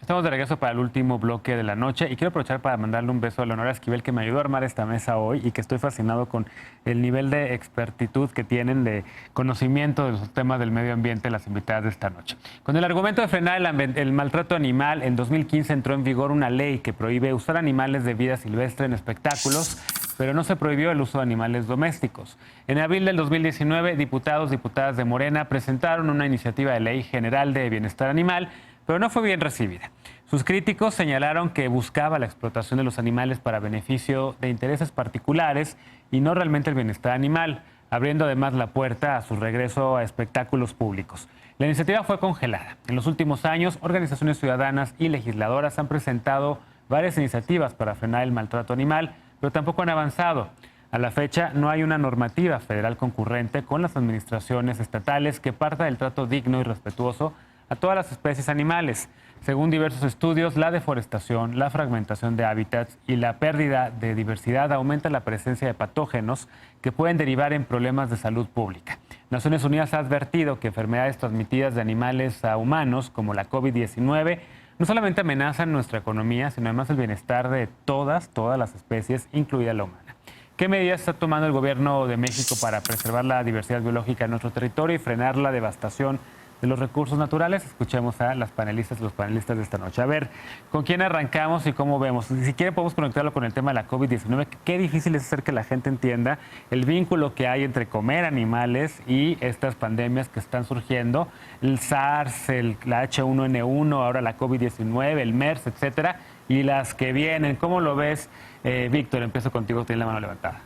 Estamos de regreso para el último bloque de la noche y quiero aprovechar para mandarle un beso a Leonora Esquivel, que me ayudó a armar esta mesa hoy y que estoy fascinado con el nivel de expertitud que tienen, de conocimiento de los temas del medio ambiente las invitadas de esta noche. Con el argumento de frenar el maltrato animal, en 2015 entró en vigor una ley que prohíbe usar animales de vida silvestre en espectáculos, pero no se prohibió el uso de animales domésticos. En abril del 2019, diputadas de Morena presentaron una iniciativa de ley general de bienestar animal, pero no fue bien recibida. Sus críticos señalaron que buscaba la explotación de los animales para beneficio de intereses particulares y no realmente el bienestar animal, abriendo además la puerta a su regreso a espectáculos públicos. La iniciativa fue congelada. En los últimos años, organizaciones ciudadanas y legisladoras han presentado varias iniciativas para frenar el maltrato animal, pero tampoco han avanzado. A la fecha, no hay una normativa federal concurrente con las administraciones estatales que parta del trato digno y respetuoso a todas las especies animales. Según diversos estudios, la deforestación, la fragmentación de hábitats y la pérdida de diversidad aumenta la presencia de patógenos que pueden derivar en problemas de salud pública. Naciones Unidas ha advertido que enfermedades transmitidas de animales a humanos, como la COVID-19, no solamente amenazan nuestra economía, sino además el bienestar de todas las especies, incluida la humana. ¿Qué medidas está tomando el gobierno de México para preservar la diversidad biológica en nuestro territorio y frenar la devastación de los recursos naturales? Escuchemos a las panelistas y los panelistas de esta noche. A ver, ¿con quién arrancamos y cómo vemos? Si quieren podemos conectarlo con el tema de la COVID-19. Qué difícil es hacer que la gente entienda el vínculo que hay entre comer animales y estas pandemias que están surgiendo. El SARS, la H1N1, ahora la COVID-19, el MERS, etcétera, y las que vienen. ¿Cómo lo ves, Víctor? Empiezo contigo, tienes la mano levantada.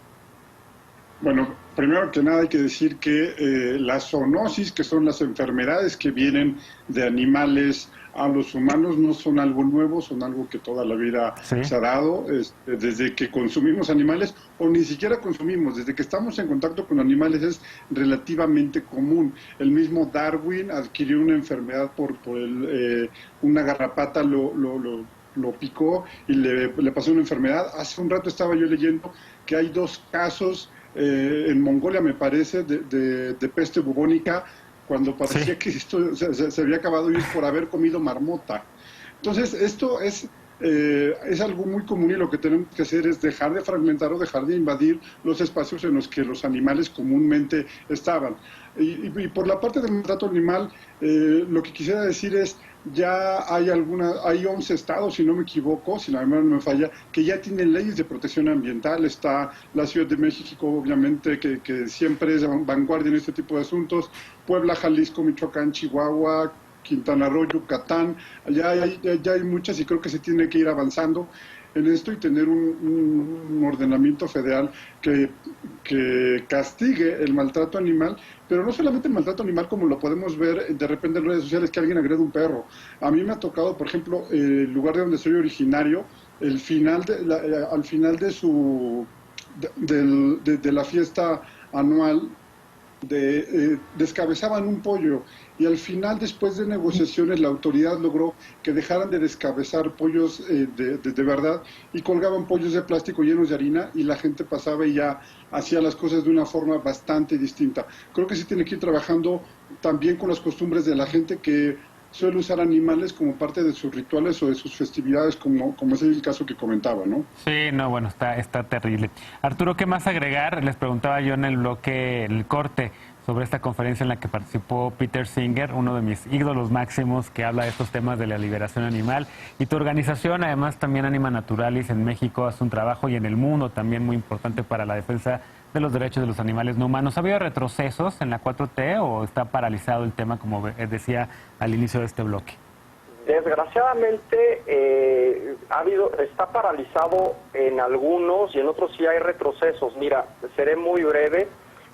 Bueno, primero que nada hay que decir que las zoonosis, que son las enfermedades que vienen de animales a los humanos, no son algo nuevo, son algo que toda la vida se ha dado, desde que consumimos animales, o ni siquiera consumimos, desde que estamos en contacto con animales es relativamente común. El mismo Darwin adquirió una enfermedad por una garrapata lo picó y le pasó una enfermedad. Hace un rato estaba yo leyendo que hay 2 casos en Mongolia, me parece, de peste bubónica, cuando parecía que esto se había acabado, y es por haber comido marmota. Entonces, esto es algo muy común, y lo que tenemos que hacer es dejar de fragmentar o dejar de invadir los espacios en los que los animales comúnmente estaban. Y por la parte del maltrato animal, lo que quisiera decir es, ya hay 11 estados, si no me equivoco, si la memoria no me falla, que ya tienen leyes de protección ambiental. Está la Ciudad de México, obviamente, que siempre es vanguardia en este tipo de asuntos. Puebla, Jalisco, Michoacán, Chihuahua, Quintana Roo, Yucatán. Ya hay muchas, y creo que se tiene que ir avanzando en esto y tener un ordenamiento federal que castigue el maltrato animal, pero no solamente el maltrato animal como lo podemos ver de repente en redes sociales, que alguien agrede a un perro. A mí me ha tocado, por ejemplo, el lugar de donde soy originario, al final de la fiesta anual, descabezaban un pollo, y al final, después de negociaciones, la autoridad logró que dejaran de descabezar pollos de verdad, y colgaban pollos de plástico llenos de harina, y la gente pasaba y ya hacía las cosas de una forma bastante distinta. Creo que sí tiene que ir trabajando también con las costumbres de la gente que suele usar animales como parte de sus rituales o de sus festividades, como es el caso que comentaba, ¿no? Sí, no, bueno, está terrible. Arturo, ¿qué más agregar? Les preguntaba yo en el bloque, en el corte, sobre esta conferencia en la que participó Peter Singer, uno de mis ídolos máximos, que habla de estos temas de la liberación animal. Y tu organización, además, también Anima Naturalis en México, hace un trabajo, y en el mundo también muy importante para la defensa de los derechos de los animales no humanos. ¿Ha habido retrocesos en la 4T o está paralizado el tema, como decía al inicio de este bloque? Desgraciadamente está paralizado en algunos, y en otros sí hay retrocesos. Mira, seré muy breve.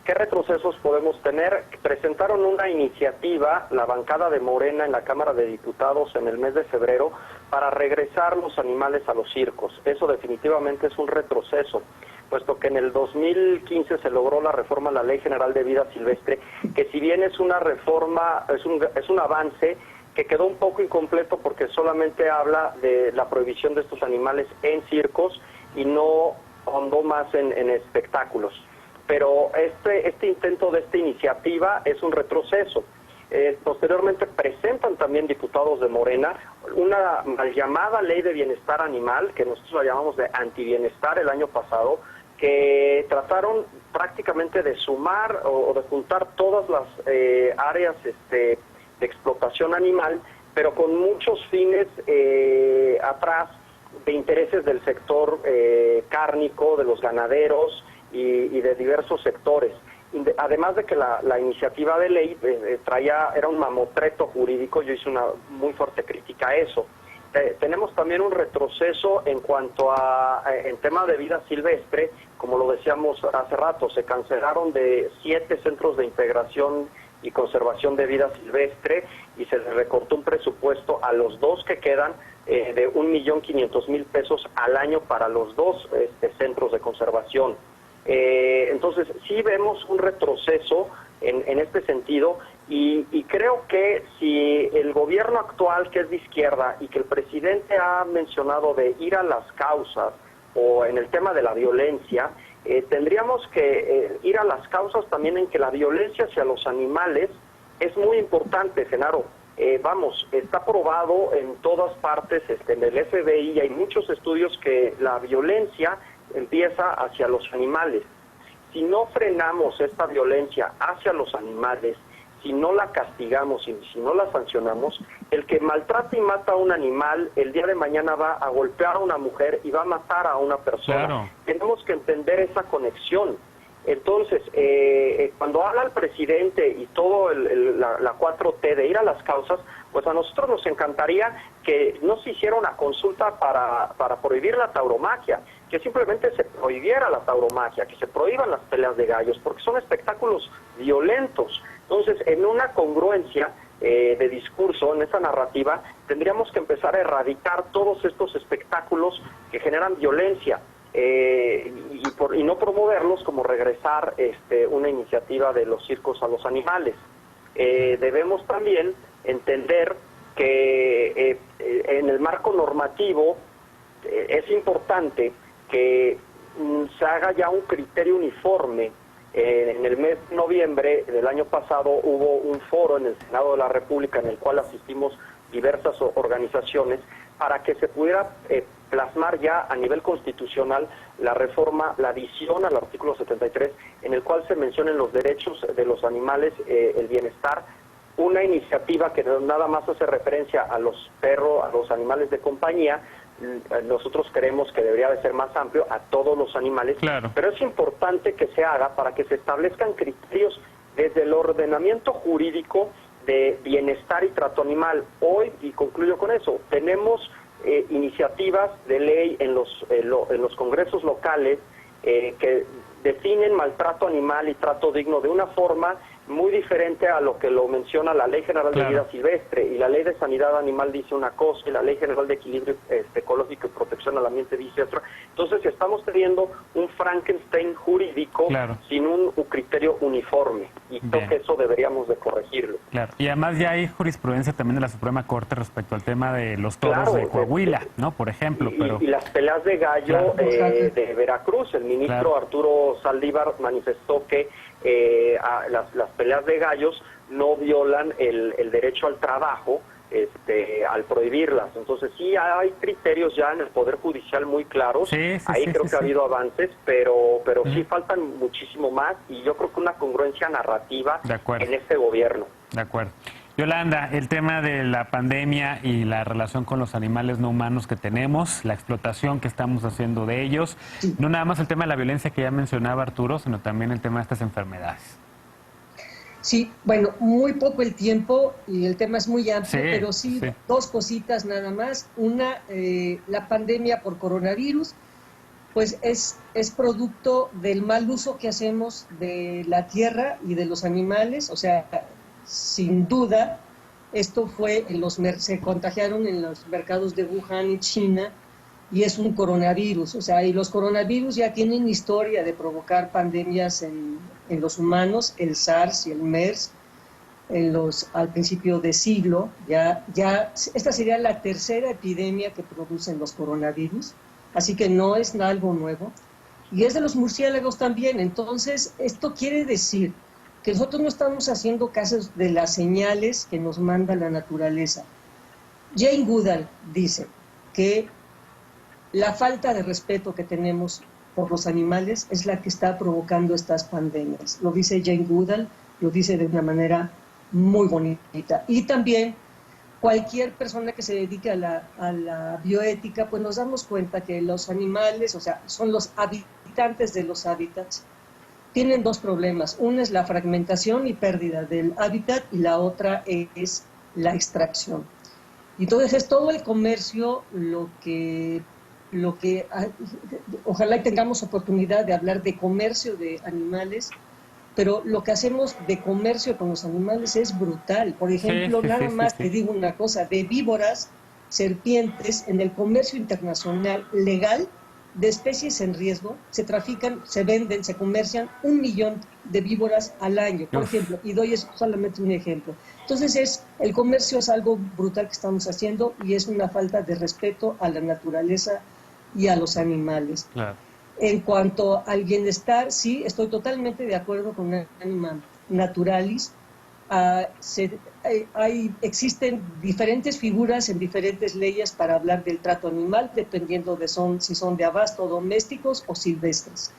¿Qué retrocesos podemos tener? Presentaron una iniciativa, la bancada de Morena en la Cámara de Diputados en el mes de febrero, para regresar los animales a los circos. Eso definitivamente es un retroceso, puesto que en el 2015 se logró la reforma a la Ley General de Vida Silvestre, que si bien es una reforma, es un avance que quedó un poco incompleto, porque solamente habla de la prohibición de estos animales en circos y no ahondó más en espectáculos. Pero este intento de esta iniciativa es un retroceso. Posteriormente presentan también diputados de Morena una mal llamada ley de bienestar animal, que nosotros la llamamos de antibienestar el año pasado, que trataron prácticamente de sumar o de juntar todas las áreas de explotación animal, pero con muchos fines atrás de intereses del sector cárnico, de los ganaderos y de diversos sectores. Además de que la iniciativa de ley era un mamotreto jurídico, yo hice una muy fuerte crítica a eso. Tenemos también un retroceso en cuanto en tema de vida silvestre, como lo decíamos hace rato, se cancelaron de 7 centros de integración y conservación de vida silvestre y se les recortó un presupuesto a los 2 que quedan de 1.500.000 pesos al año para los 2 centros de conservación. Entonces sí vemos un retroceso en este sentido y creo que si el gobierno actual, que es de izquierda, y que el presidente ha mencionado de ir a las causas o en el tema de la violencia, tendríamos que ir a las causas también en que la violencia hacia los animales es muy importante, Genaro. Está probado en todas partes, en el FBI hay muchos estudios que la violencia empieza hacia los animales. Si no frenamos esta violencia hacia los animales, si no la castigamos y si no la sancionamos, el que maltrata y mata a un animal, el día de mañana va a golpear a una mujer y va a matar a una persona. Claro. Tenemos que entender esa conexión. Entonces, cuando habla el presidente y todo la 4T de ir a las causas, pues a nosotros nos encantaría que no se hiciera una consulta para prohibir la tauromaquia, que simplemente se prohibiera la tauromaquia, que se prohíban las peleas de gallos, porque son espectáculos violentos. Entonces, en una congruencia de discurso, en esa narrativa, tendríamos que empezar a erradicar todos estos espectáculos que generan violencia. Y no promoverlos como regresar una iniciativa de los circos a los animales. Debemos también entender que en el marco normativo es importante que se haga ya un criterio uniforme. En el mes de noviembre del año pasado hubo un foro en el Senado de la República en el cual asistimos diversas organizaciones para que se pudiera plasmar ya a nivel constitucional la reforma, la adición al artículo 73, en el cual se mencionen los derechos de los animales, el bienestar, una iniciativa que nada más hace referencia a los perros, a los animales de compañía. Nosotros creemos que debería de ser más amplio a todos los animales, claro. Pero es importante que se haga para que se establezcan criterios desde el ordenamiento jurídico de bienestar y trato animal. Hoy, y concluyo con eso, tenemos iniciativas de ley en los congresos locales que definen maltrato animal y trato digno de una forma muy diferente a lo que lo menciona la Ley General de Vida Silvestre, y la Ley de Sanidad Animal dice una cosa y la Ley General de Equilibrio Ecológico y Protección al Ambiente dice otra. Entonces estamos teniendo un Frankenstein jurídico sin un criterio uniforme, y creo que eso deberíamos de corregirlo. Claro. Y además ya hay jurisprudencia también de la Suprema Corte respecto al tema de los toros de Coahuila, ¿no? Por ejemplo. Y las peleas de gallo de Veracruz. El ministro Arturo Saldívar manifestó que las peleas de gallos no violan el derecho al trabajo al prohibirlas. Entonces sí hay criterios ya en el Poder Judicial muy claros. Ahí creo que ha habido avances, pero sí faltan muchísimo más, y yo creo que una congruencia narrativa en este gobierno. De acuerdo. Yolanda, el tema de la pandemia y la relación con los animales no humanos que tenemos, la explotación que estamos haciendo de ellos, no nada más el tema de la violencia que ya mencionaba Arturo, sino también el tema de estas enfermedades. Sí, bueno, muy poco el tiempo y el tema es muy amplio, pero sí, 2 cositas nada más. Una, la pandemia por coronavirus, pues es producto del mal uso que hacemos de la tierra y de los animales. O sea, sin duda, esto fue se contagiaron en los mercados de Wuhan y China, y es un coronavirus. O sea, y los coronavirus ya tienen historia de provocar pandemias en los humanos, el SARS y el MERS, al principio de siglo. Ya esta sería la 3ª epidemia que producen los coronavirus, así que no es algo nuevo. Y es de los murciélagos también. Entonces, esto quiere decir que nosotros no estamos haciendo caso de las señales que nos manda la naturaleza. Jane Goodall dice que la falta de respeto que tenemos por los animales es la que está provocando estas pandemias. Lo dice Jane Goodall, lo dice de una manera muy bonita. Y también cualquier persona que se dedique a la bioética, pues nos damos cuenta que los animales, o sea, son los habitantes de los hábitats, tienen dos problemas. Una es la fragmentación y pérdida del hábitat y la otra es la extracción. Entonces es todo el comercio lo que ojalá tengamos oportunidad de hablar de comercio de animales, pero lo que hacemos de comercio con los animales es brutal. Por ejemplo, te digo una cosa, de víboras, serpientes, en el comercio internacional legal de especies en riesgo, se trafican, se venden, se comercian 1 millón de víboras al año, por ejemplo, y doy solamente un ejemplo. Entonces el comercio es algo brutal que estamos haciendo y es una falta de respeto a la naturaleza y a los animales. Claro. En cuanto al bienestar, sí, estoy totalmente de acuerdo con Anima Naturalis. Existen diferentes figuras en diferentes leyes para hablar del trato animal, dependiendo de si son de abasto, domésticos o silvestres.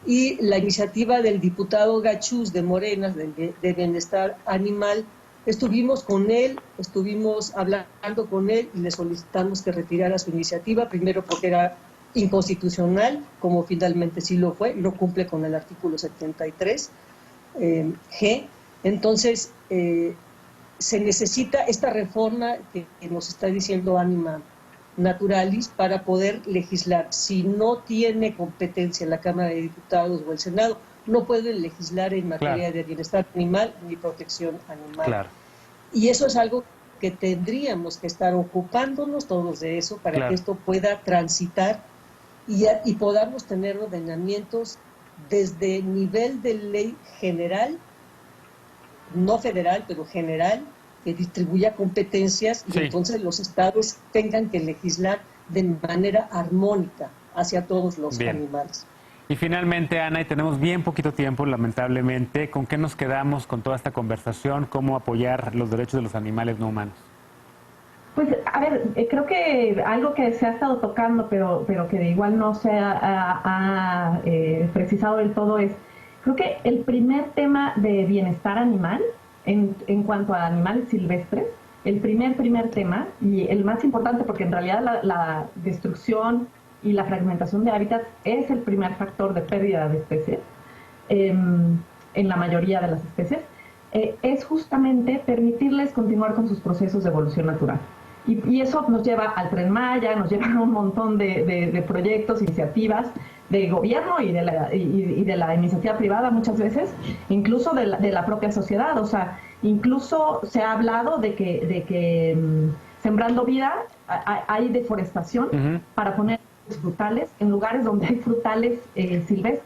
Y la iniciativa del diputado Gachús de Morena, de Bienestar Animal, estuvimos hablando con él y le solicitamos que retirara su iniciativa, primero porque era inconstitucional, como finalmente sí lo fue, no cumple con el artículo 73 G. Entonces, se necesita esta reforma que nos está diciendo Anima Naturalis para poder legislar. Si no tiene competencia la Cámara de Diputados o el Senado, no pueden legislar en materia de bienestar animal ni protección animal. Claro. Y eso es algo que tendríamos que estar ocupándonos todos de eso para que esto pueda transitar y podamos tener ordenamientos desde nivel de ley general, no federal, pero general, que distribuya competencias y entonces los estados tengan que legislar de manera armónica hacia todos los animales. Y finalmente, Ana, y tenemos bien poquito tiempo, lamentablemente, ¿con qué nos quedamos con toda esta conversación? ¿Cómo apoyar los derechos de los animales no humanos? Pues, a ver, creo que algo que se ha estado tocando, pero que igual no se ha precisado del todo es, creo que el primer tema de bienestar animal, en cuanto a animales silvestres, el primer tema, y el más importante porque en realidad la destrucción y la fragmentación de hábitats es el primer factor de pérdida de especies, en la mayoría de las especies, es justamente permitirles continuar con sus procesos de evolución natural. Y eso nos lleva al Tren Maya, nos lleva a un montón de proyectos, iniciativas de gobierno y de la iniciativa privada muchas veces, incluso de la propia sociedad. O sea, incluso se ha hablado de que Sembrando Vida hay deforestación para poner frutales en lugares donde hay frutales silvestres.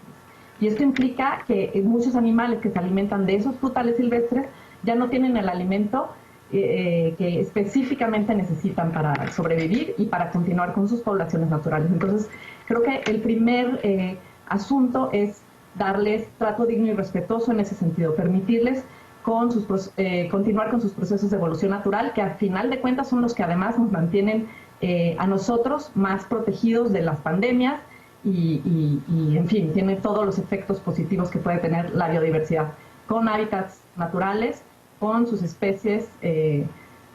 Y esto implica que muchos animales que se alimentan de esos frutales silvestres ya no tienen el alimento que específicamente necesitan para sobrevivir y para continuar con sus poblaciones naturales. Entonces, creo que el primer asunto es darles trato digno y respetuoso en ese sentido, permitirles continuar con sus procesos de evolución natural, que al final de cuentas son los que además nos mantienen a nosotros más protegidos de las pandemias y en fin, tiene todos los efectos positivos que puede tener la biodiversidad, con hábitats naturales, con sus especies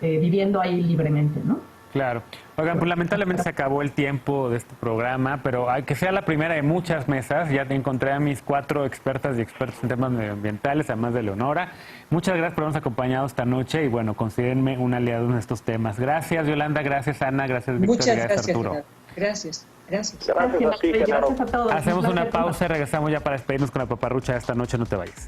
viviendo ahí libremente, ¿no? Claro. Oigan, pues lamentablemente se acabó el tiempo de este programa, pero que sea la primera de muchas mesas. Ya te encontré a mis 4 expertas y expertos en temas medioambientales, además de Leonora. Muchas gracias por habernos acompañado esta noche y bueno, considérenme un aliado en estos temas. Gracias, Yolanda, gracias, Ana, gracias, Victoria, gracias, Arturo. Gracias. Gracias a ti, Genaro. Gracias a todos. Hacemos una pausa y regresamos ya para despedirnos con la paparrucha de esta noche. No te vayas.